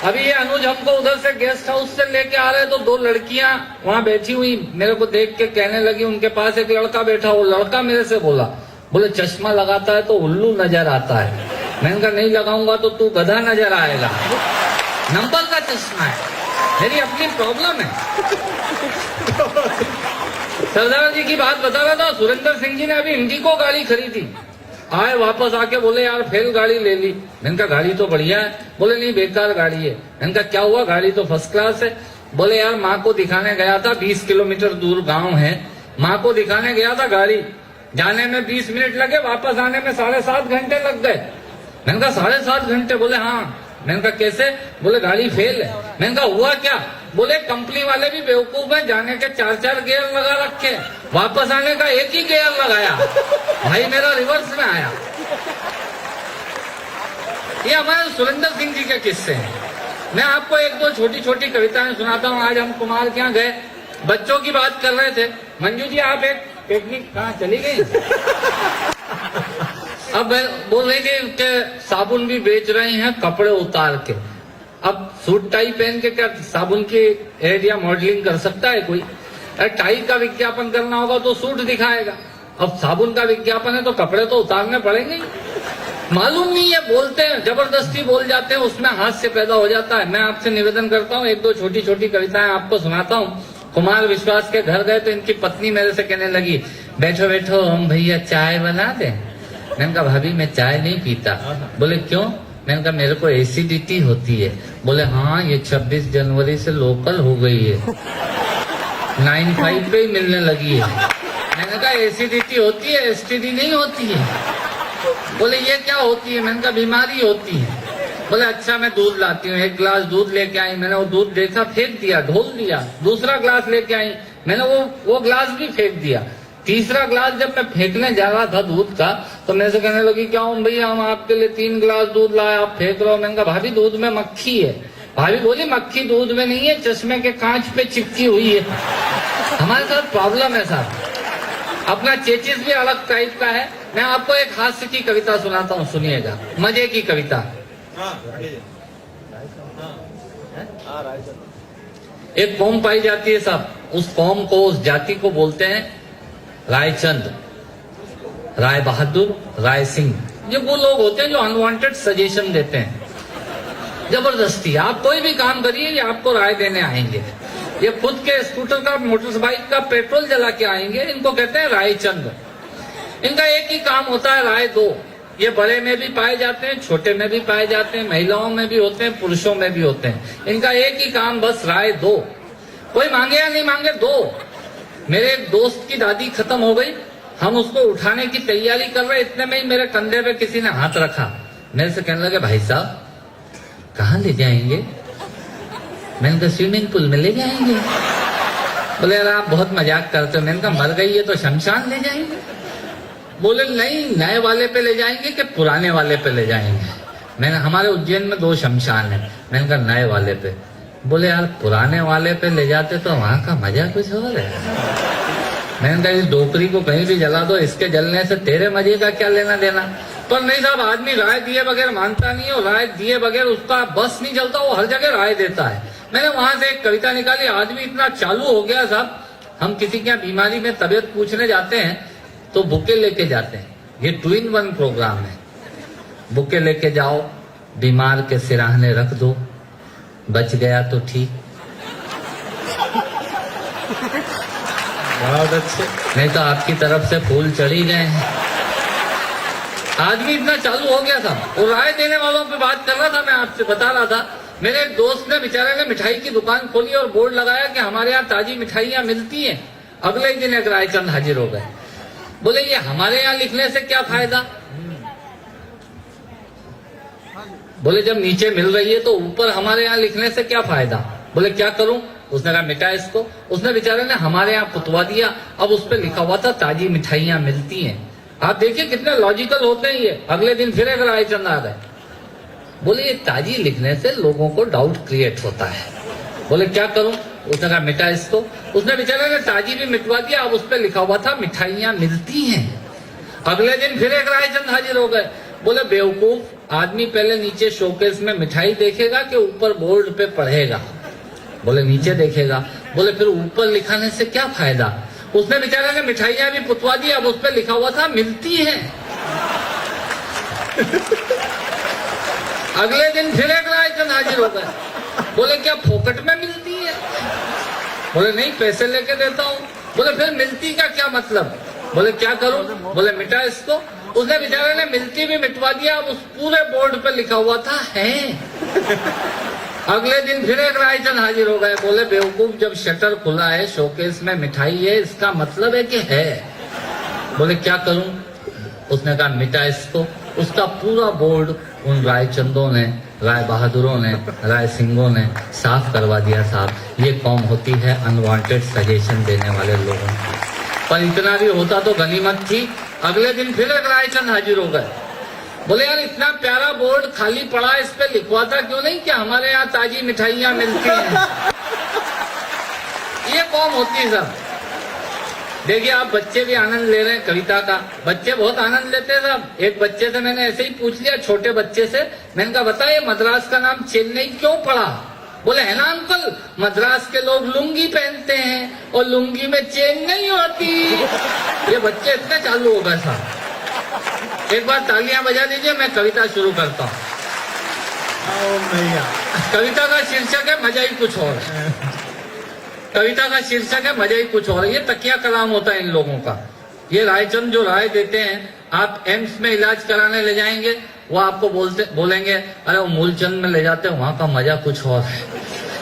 अभी ये अनुज हमको उधर से गेस्ट हाउस से लेके आ रहे तो दो लड़कियां वहां बैठी हुई मेरे को देख के कहने लगी, उनके पास एक लड़का बैठा, वो लड़का मेरे से बोले चश्मा लगाता है तो उल्लू नजर आता है। मैंने कहा नहीं लगाऊंगा तो तू गधा नजर आएगा। नंबर का चश्मा है, मेरी अपनी प्रॉब्लम है। सरदार जी की बात बता रहा था, सुरेंद्र सिंह जी ने अभी इंडिको गाड़ी खरीदी, आए वापस आके बोले यार फेल गाड़ी ले ली। मैंने कहा गाड़ी तो बढ़िया है। बोले नहीं बेकार गाड़ी है। मैंने कहा क्या हुआ, गाड़ी तो फर्स्ट क्लास है। बोले यार माँ को दिखाने गया था, 20 किलोमीटर दूर गांव है, माँ को दिखाने गया था, गाड़ी जाने में 20 मिनट लगे, वापस आने में 7.5 घंटे लग गए। मैंने कहा 7.5 घंटे? बोले हाँ। मैंने कहा कैसे? बोले गाड़ी फेल है। मैंने कहा हुआ क्या? बोले कंपनी वाले भी बेवकूफ है, जाने के 4-4 गियर लगा रखे, वापस आने का एक ही गियर लगाया। भाई मेरा रिवर्स में आया। ये हमारे सुरेंद्र सिंह जी के किस्से हैं। मैं आपको एक दो छोटी छोटी कविताएं सुनाता हूँ। आज हम कुमार के यहाँ गए, बच्चों की बात कर रहे थे। मंजू जी आप एक पिकनिक कहाँ चली गई? अब बोल रही थी कि साबुन भी बेच रहे हैं कपड़े उतार के। अब सूट टाई पहन के क्या साबुन की एड या मॉडलिंग कर सकता है कोई? टाई का विज्ञापन करना होगा तो सूट दिखाएगा, अब साबुन का विज्ञापन है तो कपड़े तो उतारने पड़ेंगे। मालूम नहीं है, बोलते हैं, जबरदस्ती बोल जाते हैं, उसमें हास्य पैदा हो जाता है। मैं आपसे निवेदन करता हूँ, एक दो छोटी छोटी कविताएं आपको सुनाता हूँ। कुमार विश्वास के घर गए तो इनकी पत्नी मेरे से कहने लगी, बैठो बैठो हम भैया चाय बना दें। मैंने कहा भाभी मैं चाय नहीं पीता। बोले क्यों? मैंने कहा मेरे को एसिडिटी होती है। बोले हाँ ये 26 जनवरी से लोकल हो गई है, 9.5 पे ही मिलने लगी है। मैंने कहा एसिडिटी होती है, एसटीडी नहीं होती है। बोले ये क्या होती है? मैंने कहा बीमारी होती है। बोले अच्छा मैं दूध लाती हूँ। एक गिलास दूध लेके आई, मैंने वो दूध देखा, फेंक दिया, ढोल दिया। दूसरा गिलास लेके आई, मैंने वो गिलास भी फेंक दिया। तीसरा गिलास जब मैं फेंकने जा रहा था दूध का तो मेरे से कहने लगी क्या हूँ भैया हम आपके लिए 3 गिलास दूध लाए, आप फेंक रहे हो। मैंने कहा भाभी दूध में मक्खी है। भाभी बोली मक्खी दूध में नहीं है, चश्मे के कांच पे चिपकी हुई है। हमारे साथ प्रॉब्लम है साहब, अपना चेचिस भी अलग टाइप का है। मैं आपको एक हास्य की कविता सुनाता हूँ, सुनिएगा, मजे की कविता। एक कौम पाई जाती है साहब, उस कौम को, उस जाति को बोलते हैं रायचंद, राय बहादुर, राय सिंह। ये वो लोग होते हैं जो अनवांटेड सजेशन देते हैं जबरदस्ती। आप कोई भी काम करिए ये आपको राय देने आएंगे। ये खुद के स्कूटर का, मोटरसाइकिल का पेट्रोल जला के आएंगे। इनको कहते हैं रायचंद। इनका एक ही काम होता है राय दो। ये बड़े में भी पाए जाते हैं, छोटे में भी पाए जाते हैं, महिलाओं में भी होते हैं, पुरुषों में भी होते हैं। इनका एक ही काम बस राय दो। कोई मांगे या नहीं मांगे दो। मेरे एक दोस्त की दादी खत्म हो गई, हम उसको उठाने की तैयारी कर रहे, इतने में ही मेरे कंधे पे किसी ने हाथ रखा। मेरे से कहने लगे भाई साहब कहाँ ले जाएंगे? मैंने कहा स्विमिंग पूल में ले जाएंगे। बोले यार आप बहुत मजाक करते हो। मैंने कहा मर गई है तो शमशान ले जाएंगे। बोले नहीं नए वाले पे ले जाएंगे कि पुराने वाले पे ले जाएंगे। मैंने, हमारे उज्जैन में 2 शमशान है। मैंने कहा नए वाले पे। बोले यार पुराने वाले पे ले जाते तो वहां का मजा कुछ और है। मैंने कहा इस डोकरी को कहीं भी जला दो, इसके जलने से तेरे मजे का क्या लेना देना। पर नहीं साहब, आदमी राय दिए बगैर मानता नहीं है, और राय दिए बगैर उसका बस नहीं चलता, वो हर जगह राय देता है। मैंने वहां से एक कविता निकाली। आदमी इतना चालू हो गया साहब, हम किसी के यहाँ बीमारी में तबियत पूछने जाते हैं तो बुके लेके जाते हैं। ये 2-in-1 प्रोग्राम है। बुके लेके जाओ, बीमार के सिराहने रख दो, बच गया तो ठीक, बहुत अच्छे, नहीं तो आपकी तरफ से फूल चढ़ी गए हैं। आदमी इतना चालू हो गया था। और राय देने वालों पे बात कर रहा था, मैं आपसे बता रहा था। मेरे एक दोस्त ने, बेचारे ने मिठाई की दुकान खोली और बोर्ड लगाया कि हमारे यहाँ ताजी मिठाइयाँ मिलती हैं। अगले ही दिन एक रायचंद हाजिर हो गए। बोले ये हमारे यहाँ लिखने से क्या फायदा? बोले जब नीचे मिल रही है तो ऊपर हमारे यहाँ लिखने से क्या फायदा? बोले क्या करूं? उसने कहा मिटा इसको। उसने बेचारे ने हमारे यहाँ पुतवा दिया। अब उस पर लिखा हुआ था ताजी मिठाइयाँ मिलती हैं। आप देखिए कितने लॉजिकल होते हैं ये। अगले दिन फिर एक रायचंद आ गए। बोले ये ताजी लिखने से लोगों को डाउट क्रिएट होता है। बोले क्या करूं? उसने कहा मिटा इसको। उसने बेचारे ने ताजी भी मिटवा दिया। अब उस पर लिखा हुआ था मिठाइयाँ मिलती हैं। अगले दिन फिर एक रायचंद हाजिर हो गए। बोले बेवकूफ, आदमी पहले नीचे शोकेस में मिठाई देखेगा कि ऊपर बोर्ड पे पढ़ेगा? बोले नीचे देखेगा। बोले फिर ऊपर लिखाने से क्या फायदा? उसने बेचारे ने मिठाइयां भी पुतवा दी, अब उस पर लिखा हुआ था मिलती है। अगले दिन फिर एक रायचंद हाजिर हो गए। बोले क्या फोकट में मिलती है? बोले नहीं, पैसे लेके देता हूँ। बोले फिर मिलती का क्या मतलब? बोले क्या करूं? बोले मिटा इसको। उसने बेचारे ने मिलती भी मिटवा दिया, अब उस पूरे बोर्ड पे लिखा हुआ था है। अगले दिन फिर एक रायचंद हाजिर हो गए। बोले बेवकूफ, जब शटर खुला है, शोकेस में मिठाई है, इसका मतलब है कि है। बोले क्या करूं? उसने कहा मिटा इसको। उसका पूरा बोर्ड उन रायचंदों ने, राय बहादुरों ने, राय सिंहों ने साफ करवा दिया। साहब, ये कौम होती है अनवांटेड सजेशन देने वाले लोगों की। पर इतना भी होता तो गनीमत थी। अगले दिन फिर एक रायचंद हाजिर हो गए। बोले यार, इतना प्यारा बोर्ड खाली पड़ा, इस पे लिखवाता क्यों नहीं कि हमारे यहाँ ताजी मिठाइयां मिलती हैं? ये कौम होती है साहब। देखिए, आप बच्चे भी आनंद ले रहे हैं कविता का। बच्चे बहुत आनंद लेते हैं साहब। एक बच्चे से मैंने ऐसे ही पूछ लिया, छोटे बच्चे से। मैंने कहा बता, ये मद्रास का नाम चेन्नई क्यों पड़ा? बोले है ना अंकल, मद्रास के लोग लुंगी पहनते हैं और लुंगी में चेन नहीं होती। ये बच्चे इतने चालू हो गए साहब। एक बार तालियां बजा दीजिए, मैं कविता शुरू करता हूँ। कविता का शीर्षक है मजा ही कुछ और। कविता का शीर्षक है मजा ही कुछ और। ये तकिया कलाम होता है इन लोगों का। ये रायचंद जो राय देते हैं, आप एम्स में इलाज कराने ले जाएंगे, वो आपको बोलेंगे अरे वो मूलचंद में ले जाते हैं, वहां का मजा कुछ और है।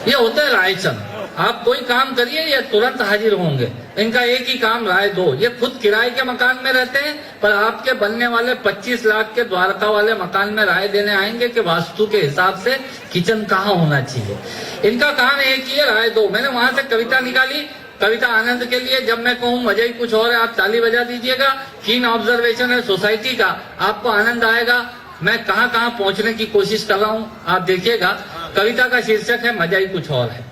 ये होता है रायचंद। आप कोई काम करिए, ये तुरंत हाजिर होंगे। इनका एक ही काम, राय दो। ये खुद किराए के मकान में रहते हैं, पर आपके बनने वाले 25 लाख के द्वारका वाले मकान में राय देने आएंगे कि वास्तु के हिसाब से किचन कहाँ होना चाहिए। इनका काम एक ही है, राय दो। मैंने वहां से कविता निकाली, कविता आनंद के लिए। जब मैं कहूँ मजा ही कुछ और है, आप ताली बजा दीजिएगा। कीन ऑब्जर्वेशन है सोसाइटी का, आपको आनंद आएगा। मैं कहाँ कहाँ पहुंचने की कोशिश कर रहा हूँ, आप देखिएगा। कविता का शीर्षक है मजा ही कुछ और है।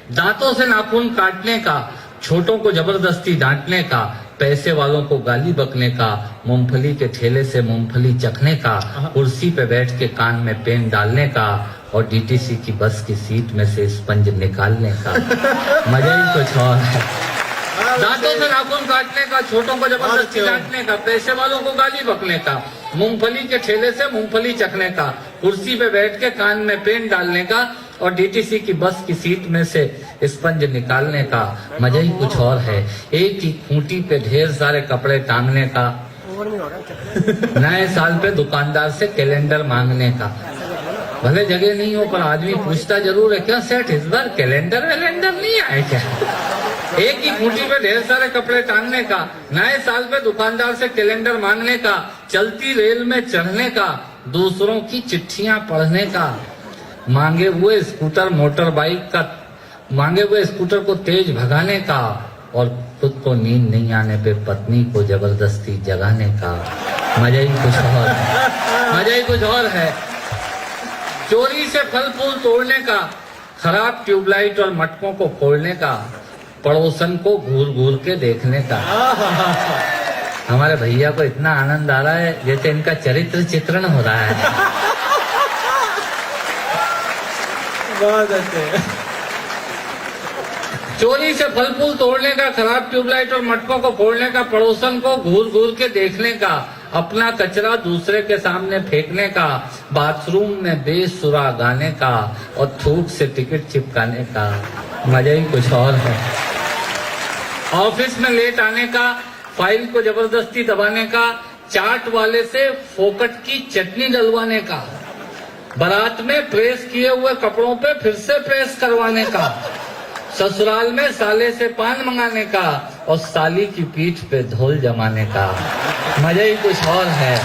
दांतों से नाखून काटने का, छोटों को जबरदस्ती डांटने का, पैसे वालों को गाली बकने का, मूंगफली के ठेले से मूंगफली चखने का, कुर्सी पे बैठ के कान में पेन डालने का और डीटीसी की बस की सीट में से स्पंज निकालने का। मजा ही कुछ और है। दांतों से नाखून काटने का, छोटों को जबरदस्ती डांटने का, पैसे वालों को गाली बकने का, मूंगफली के ठेले से मूंगफली चखने का, कुर्सी पे बैठ के कान में पेन डालने का और डीटीसी की बस की सीट में से स्पंज निकालने का। मजा ही कुछ और है। एक ही खूंटी पे ढेर सारे कपड़े टांगने का, नए साल पे दुकानदार से कैलेंडर मांगने का। भले जगह नहीं हो पर आदमी पूछता जरूर है, क्या सेठ इस बार कैलेंडर वैलेंडर नहीं आए क्या? एक ही खूंटी पे ढेर सारे कपड़े टांगने का, नए साल पे दुकानदार से कैलेंडर मांगने का, चलती रेल में चढ़ने का, दूसरों की चिट्ठियां पढ़ने का, मांगे हुए स्कूटर मोटर बाइक का, मांगे हुए स्कूटर को तेज भगाने का और खुद को नींद नहीं आने पे पत्नी को जबरदस्ती जगाने का। मजा ही कुछ और है। मजा ही कुछ और है। चोरी से फल फूल तोड़ने का, खराब ट्यूबलाइट और मटकों को फोड़ने का, पड़ोसन को घूर घूर के देखने का। हमारे भैया को इतना आनंद आ रहा है जैसे इनका चरित्र चित्रण हो रहा है। बहुत अच्छे। चोरी से फल फूल तोड़ने का, खराब ट्यूबलाइट और मटकों को फोड़ने का, पड़ोसन को घूर घूर के देखने का, अपना कचरा दूसरे के सामने फेंकने का, बाथरूम में बेसुरा गाने का और थूक से टिकट चिपकाने का। मजा ही कुछ और है। ऑफिस में लेट आने का, फाइल को जबरदस्ती दबाने का, चाट वाले से फोकट की चटनी डलवाने का, बारात में प्रेस किए हुए कपड़ों पे फिर से प्रेस करवाने का, ससुराल में साले से पान मंगाने का और साली की पीठ पे धोल जमाने का। मजा ही कुछ और है।